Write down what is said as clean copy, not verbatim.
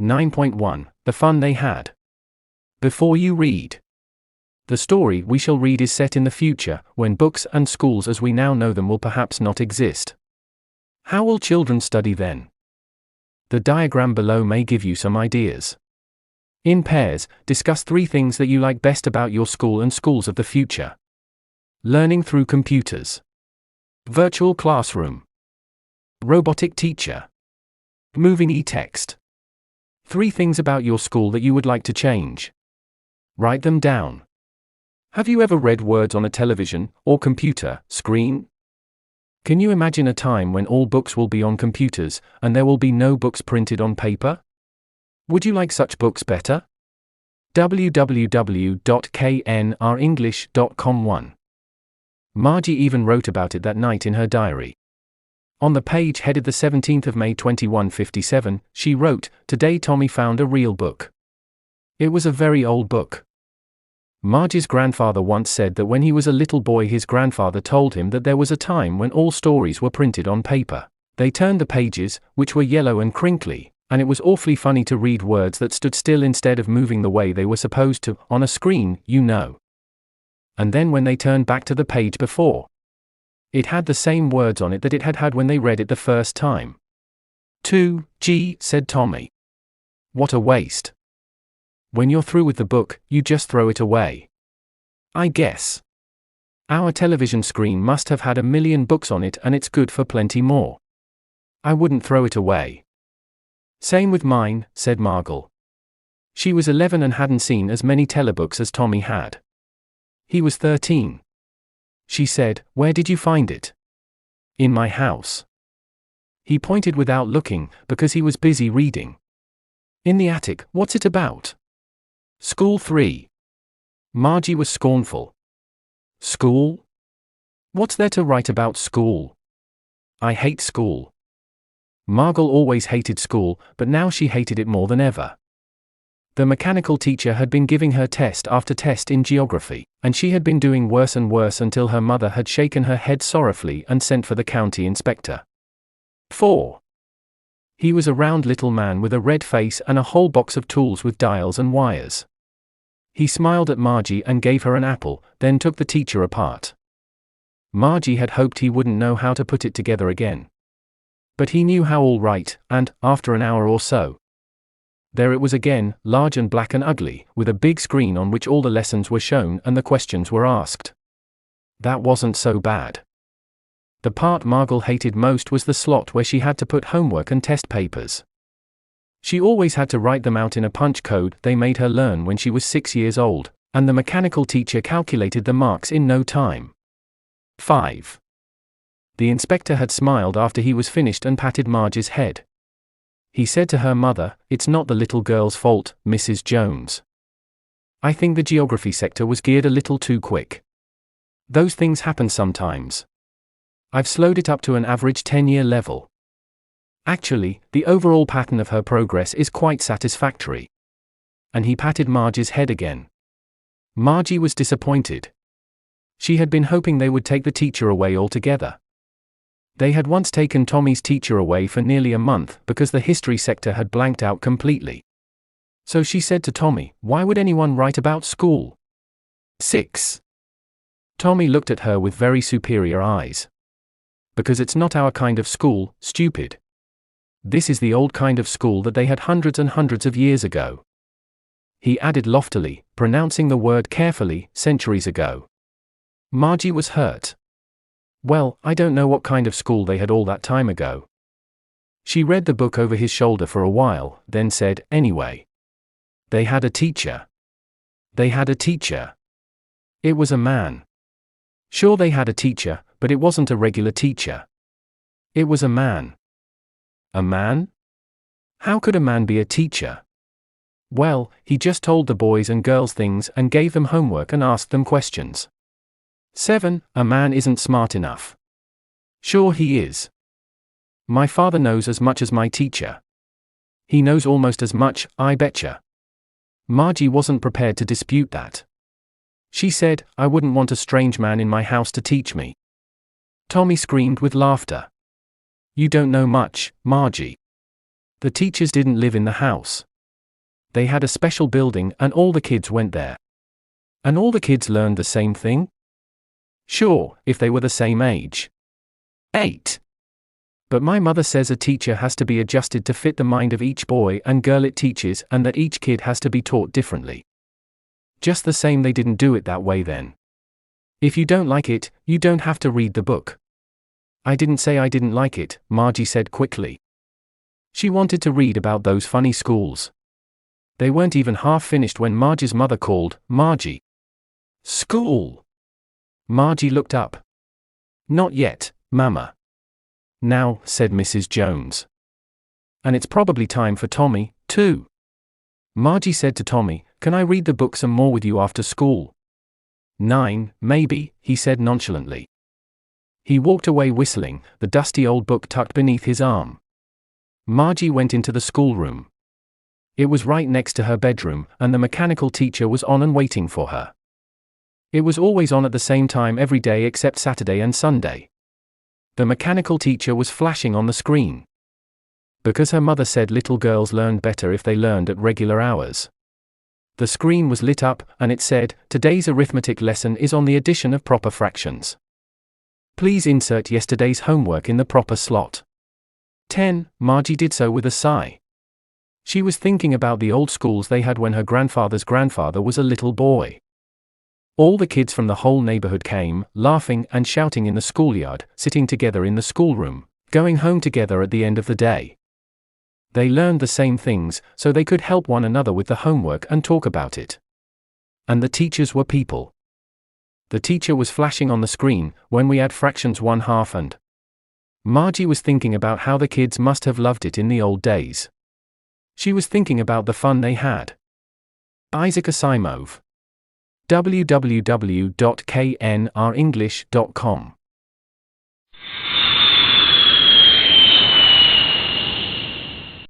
9.1 The fun they had. Before you read. The story we shall read is set in the future, when books and schools as we now know them will perhaps not exist. How will children study then? The diagram below may give you some ideas. In pairs, discuss 3 things that you like best about your school and schools of the future. Learning through computers. Virtual classroom. Robotic teacher. Moving e-text. 3 things about your school that you would like to change. Write them down. Have you ever read words on a television or computer screen? Can you imagine a time when all books will be on computers, and there will be no books printed on paper? Would you like such books better? www.knrenglish.com. Margie even wrote about it that night in her diary. On the page headed the 17th of May 2157, she wrote, "Today Tommy found a real book." It was a very old book. Margie's grandfather once said that when he was a little boy his grandfather told him that there was a time when all stories were printed on paper. They turned the pages, which were yellow and crinkly, and it was awfully funny to read words that stood still instead of moving the way they were supposed to, on a screen, you know. And then when they turned back to the page before, it had the same words on it that it had had when they read it the first time. Gee, said Tommy. What a waste. When you're through with the book, you just throw it away. I guess. Our television screen must have had 1,000,000 books on it and it's good for plenty more. I wouldn't throw it away. Same with mine, said Margot. She was 11 and hadn't seen as many telebooks as Tommy had. He was 13. She said, "Where did you find it?" "In my house." He pointed without looking, because he was busy reading. "In the attic, what's it about?" "School 3. Margie was scornful. "School? What's there to write about school?" "I hate school." Margot always hated school, but now she hated it more than ever. The mechanical teacher had been giving her test after test in geography, and she had been doing worse and worse until her mother had shaken her head sorrowfully and sent for the county inspector. 4. He was a round little man with a red face and a whole box of tools with dials and wires. He smiled at Margie and gave her an apple, then took the teacher apart. Margie had hoped he wouldn't know how to put it together again. But he knew how all right, and, after an hour or so, there it was again, large and black and ugly, with a big screen on which all the lessons were shown and the questions were asked. That wasn't so bad. The part Margot hated most was the slot where she had to put homework and test papers. She always had to write them out in a punch code they made her learn when she was 6 years old, and the mechanical teacher calculated the marks in no time. 5. The inspector had smiled after he was finished and patted Margie's head. He said to her mother, "It's not the little girl's fault, Mrs. Jones. I think the geography sector was geared a little too quick. Those things happen sometimes. I've slowed it up to an average 10-year level. Actually, the overall pattern of her progress is quite satisfactory." And he patted Margie's head again. Margie was disappointed. She had been hoping they would take the teacher away altogether. They had once taken Tommy's teacher away for nearly a month because the history sector had blanked out completely. So she said to Tommy, "Why would anyone write about school?" 6. Tommy looked at her with very superior eyes. "Because it's not our kind of school, stupid. This is the old kind of school that they had hundreds and hundreds of years ago." He added loftily, pronouncing the word carefully, "centuries ago." Margie was hurt. "Well, I don't know what kind of school they had all that time ago." She read the book over his shoulder for a while, then said, "Anyway. They had a teacher. They had a teacher. It was a man. Sure, they had a teacher, but it wasn't a regular teacher. It was a man." "A man? How could a man be a teacher?" "Well, he just told the boys and girls things and gave them homework and asked them questions." 7. A man isn't smart enough. Sure he is. My father knows as much as my teacher. He knows almost as much, I betcha. Margie wasn't prepared to dispute that. She said, "I wouldn't want a strange man in my house to teach me." Tommy screamed with laughter. "You don't know much, Margie. The teachers didn't live in the house. They had a special building and all the kids went there. And all the kids learned the same thing? Sure, if they were the same age. 8. But my mother says a teacher has to be adjusted to fit the mind of each boy and girl it teaches, and that each kid has to be taught differently. Just the same, they didn't do it that way then. If you don't like it, you don't have to read the book. I didn't say I didn't like it, Margie said quickly. She wanted to read about those funny schools. They weren't even half finished when Margie's mother called, "Margie." "School?" Margie looked up. "Not yet, Mama." "Now," said Mrs. Jones. "And it's probably time for Tommy, too." Margie said to Tommy, "Can I read the book some more with you after school?" 9, maybe, he said nonchalantly. He walked away whistling, the dusty old book tucked beneath his arm. Margie went into the schoolroom. It was right next to her bedroom, and the mechanical teacher was on and waiting for her. It was always on at the same time every day except Saturday and Sunday. The mechanical teacher was flashing on the screen. Because her mother said little girls learned better if they learned at regular hours. The screen was lit up, and it said, "Today's arithmetic lesson is on the addition of proper fractions. Please insert yesterday's homework in the proper slot." 10. Margie did so with a sigh. She was thinking about the old schools they had when her grandfather's grandfather was a little boy. All the kids from the whole neighborhood came, laughing and shouting in the schoolyard, sitting together in the schoolroom, going home together at the end of the day. They learned the same things, so they could help one another with the homework and talk about it. And the teachers were people. The teacher was flashing on the screen, when we add fractions 1/2 and. Margie was thinking about how the kids must have loved it in the old days. She was thinking about the fun they had. Isaac Asimov. www.knrenglish.com